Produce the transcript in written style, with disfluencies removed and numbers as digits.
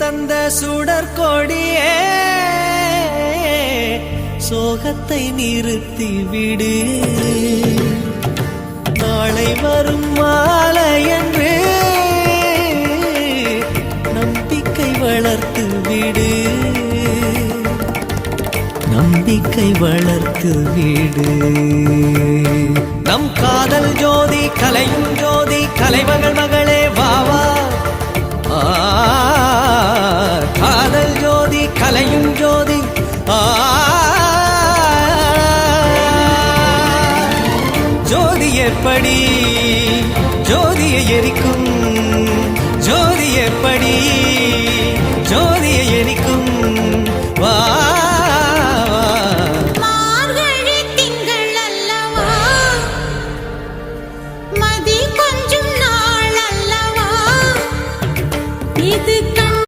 தந்த சுடற்கொடியே சோகத்தை நிறுத்தி விடு. நாளை வரும் மாலை என்று நம்பிக்கை வளர்த்து விடு. நம்பிக்கை வளர்த்து விடு. நம் காதல் ஜோதி கலையும் ஜோதி கலைமகள் மகளே வாவா. காதல் ஜோதி கலையும் ஜோதி ஜோதி எப்படி ஜோதியை எரிக்கும்